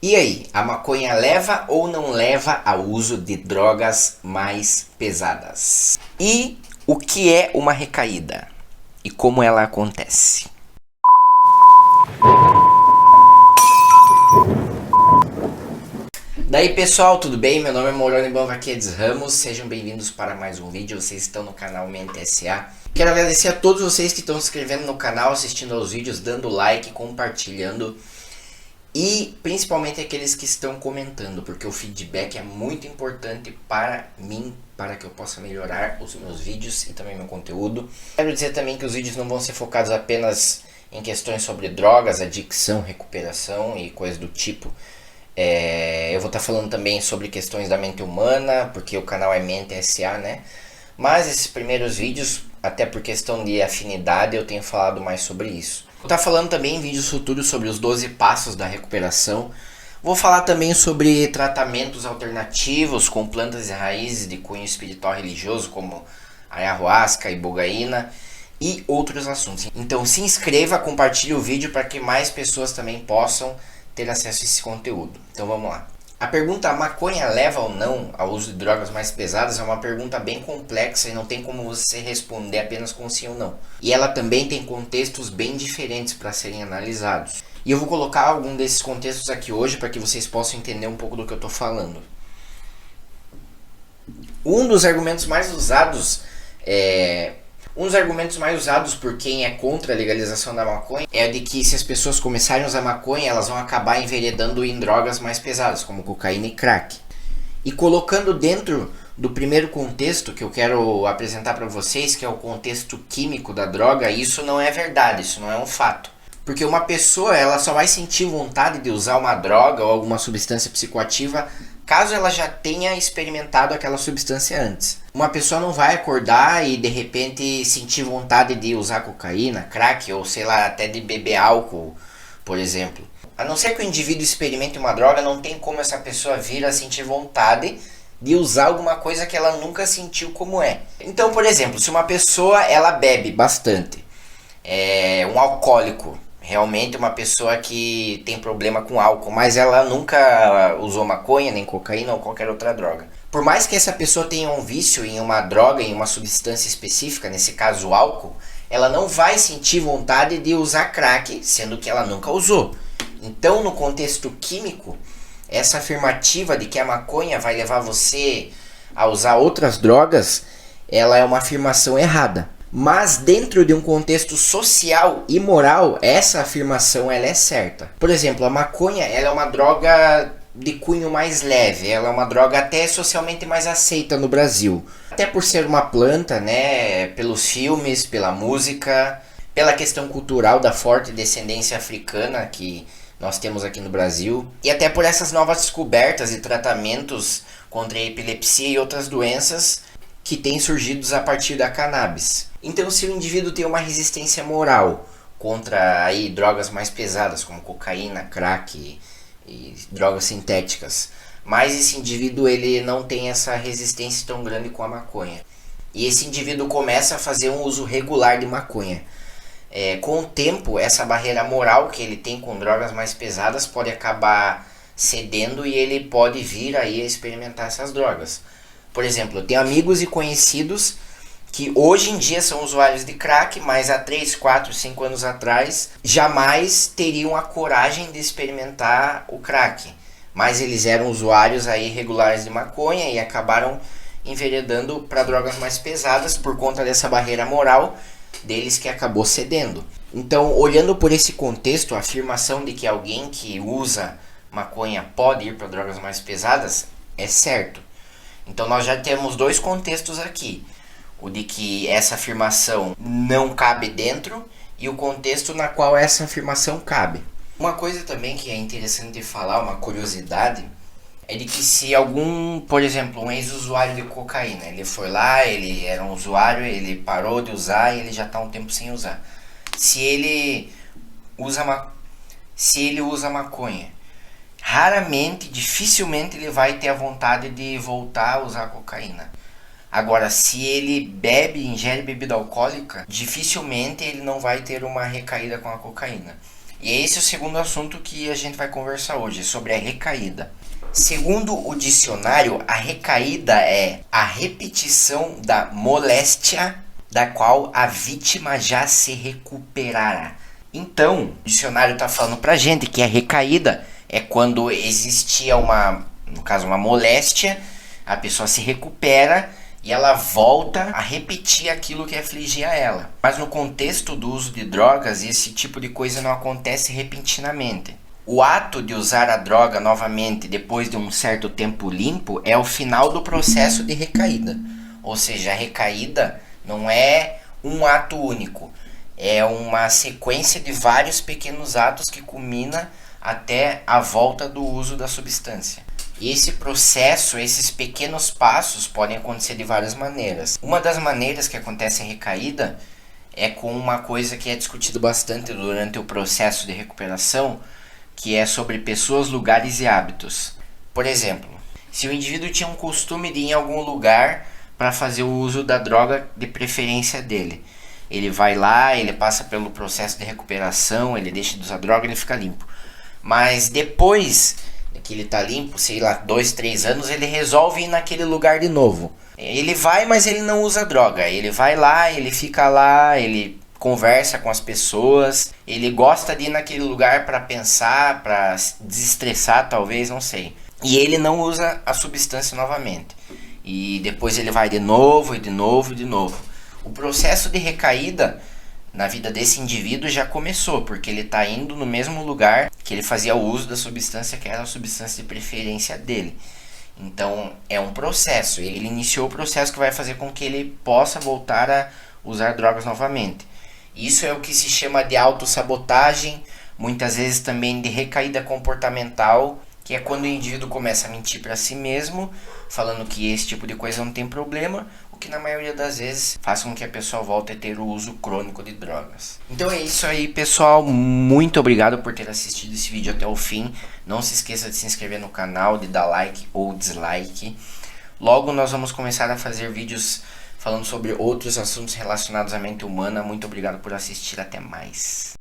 E aí, a maconha leva ou não leva ao uso de drogas mais pesadas? E o que é uma recaída? E como ela acontece? Daí pessoal, tudo bem? Meu nome é Moroni Bonvaquedes Ramos, sejam bem-vindos para mais um vídeo, vocês estão no canal Mente SA. Quero agradecer a todos vocês que estão se inscrevendo no canal, assistindo aos vídeos, dando like, compartilhando. E principalmente aqueles que estão comentando, porque o feedback é muito importante para mim, para que eu possa melhorar os meus vídeos e também meu conteúdo. Quero dizer também que os vídeos não vão ser focados apenas em questões sobre drogas, adicção, recuperação e coisas do tipo. Eu vou estar falando também sobre questões da mente humana, porque o canal é Mente SA, né? Mas esses primeiros vídeos, até por questão de afinidade, eu tenho falado mais sobre isso. Vou estar falando também em vídeos futuros sobre os 12 passos da recuperação. Vou falar também sobre tratamentos alternativos com plantas e raízes de cunho espiritual religioso, como ayahuasca e bogaína e outros assuntos. Então se inscreva, compartilhe o vídeo para que mais pessoas também possam ter acesso a esse conteúdo. Então vamos lá. A pergunta a maconha leva ou não ao uso de drogas mais pesadas é uma pergunta bem complexa e não tem como você responder apenas com sim ou não. E ela também tem contextos bem diferentes para serem analisados. E eu vou colocar algum desses contextos aqui hoje para que vocês possam entender um pouco do que eu estou falando. Um dos argumentos mais usados por quem é contra a legalização da maconha é de que se as pessoas começarem a usar maconha, elas vão acabar enveredando em drogas mais pesadas, como cocaína e crack. E colocando dentro do primeiro contexto que eu quero apresentar para vocês, que é o contexto químico da droga, isso não é verdade, isso não é um fato. Porque uma pessoa ela só vai sentir vontade de usar uma droga ou alguma substância psicoativa caso ela já tenha experimentado aquela substância antes. Uma pessoa não vai acordar e de repente sentir vontade de usar cocaína, crack ou sei lá, até de beber álcool, por exemplo. A não ser que o indivíduo experimente uma droga, não tem como essa pessoa vir a sentir vontade de usar alguma coisa que ela nunca sentiu como é. Então, por exemplo, se uma pessoa ela bebe bastante, um alcoólico, realmente uma pessoa que tem problema com álcool, mas ela nunca usou maconha, nem cocaína ou qualquer outra droga. Por mais que essa pessoa tenha um vício em uma droga, em uma substância específica, nesse caso o álcool, ela não vai sentir vontade de usar crack, sendo que ela nunca usou. Então, no contexto químico, essa afirmativa de que a maconha vai levar você a usar outras drogas, ela é uma afirmação errada. Mas dentro de um contexto social e moral, essa afirmação ela é certa. Por exemplo, a maconha ela é uma droga de cunho mais leve, ela é uma droga até socialmente mais aceita no Brasil. Até por ser uma planta, né, pelos filmes, pela música, pela questão cultural da forte descendência africana que nós temos aqui no Brasil. E até por essas novas descobertas e tratamentos contra a epilepsia e outras doenças que têm surgido a partir da cannabis. Então, se o indivíduo tem uma resistência moral contra aí, drogas mais pesadas, como cocaína, crack e drogas sintéticas, mas esse indivíduo ele não tem essa resistência tão grande com a maconha, e esse indivíduo começa a fazer um uso regular de maconha, com o tempo, essa barreira moral que ele tem com drogas mais pesadas pode acabar cedendo e ele pode vir aí a experimentar essas drogas. Por exemplo, eu tenho amigos e conhecidos que hoje em dia são usuários de crack, mas há 3, 4, 5 anos atrás jamais teriam a coragem de experimentar o crack. Mas eles eram usuários aí regulares de maconha e acabaram enveredando para drogas mais pesadas por conta dessa barreira moral deles que acabou cedendo. Então, olhando por esse contexto, a afirmação de que alguém que usa maconha pode ir para drogas mais pesadas é certo. Então nós já temos dois contextos aqui. O de que essa afirmação não cabe dentro e o contexto na qual essa afirmação cabe. Uma coisa também que é interessante de falar, uma curiosidade, é de que se algum, por exemplo, um ex-usuário de cocaína, ele foi lá, ele era um usuário, ele parou de usar e ele já está um tempo sem usar. Se ele usa maconha, raramente, dificilmente ele vai ter a vontade de voltar a usar cocaína. Agora, se ele ingere bebida alcoólica, dificilmente ele não vai ter uma recaída com a cocaína. E esse é o segundo assunto que a gente vai conversar hoje, sobre a recaída. Segundo o dicionário, a recaída é a repetição da moléstia da qual a vítima já se recuperará. Então, o dicionário está falando pra gente que a recaída é quando existia no caso, uma moléstia, a pessoa se recupera e ela volta a repetir aquilo que afligia ela. Mas no contexto do uso de drogas, esse tipo de coisa não acontece repentinamente. O ato de usar a droga novamente depois de um certo tempo limpo é o final do processo de recaída. Ou seja, a recaída não é um ato único, é uma sequência de vários pequenos atos que culmina até a volta do uso da substância. E esse processo, esses pequenos passos podem acontecer de várias maneiras. Uma das maneiras que acontece a recaída é com uma coisa que é discutido bastante durante o processo de recuperação, que é sobre pessoas, lugares e hábitos. Por exemplo, se o indivíduo tinha um costume de ir em algum lugar para fazer o uso da droga de preferência dele, ele vai lá, ele passa pelo processo de recuperação, ele deixa de usar droga, ele fica limpo. Mas depois que ele tá limpo, sei lá, 2, 3 anos, ele resolve ir naquele lugar de novo. Ele vai, mas ele não usa droga. Ele vai lá, ele fica lá, ele conversa com as pessoas, ele gosta de ir naquele lugar para pensar, para desestressar, talvez, não sei. E ele não usa a substância novamente. E depois ele vai de novo, e de novo, e de novo. O processo de recaída na vida desse indivíduo já começou, porque ele está indo no mesmo lugar que ele fazia o uso da substância, que era a substância de preferência dele. Então é um processo, ele iniciou o processo que vai fazer com que ele possa voltar a usar drogas novamente. Isso é o que se chama de autossabotagem, muitas vezes também de recaída comportamental, que é quando o indivíduo começa a mentir para si mesmo, falando que esse tipo de coisa não tem problema, o que na maioria das vezes faz com que a pessoa volte a ter o uso crônico de drogas. Então é isso aí, pessoal, muito obrigado por ter assistido esse vídeo até o fim. Não se esqueça de se inscrever no canal, de dar like ou dislike. Logo nós vamos começar a fazer vídeos falando sobre outros assuntos relacionados à mente humana. Muito obrigado por assistir, até mais.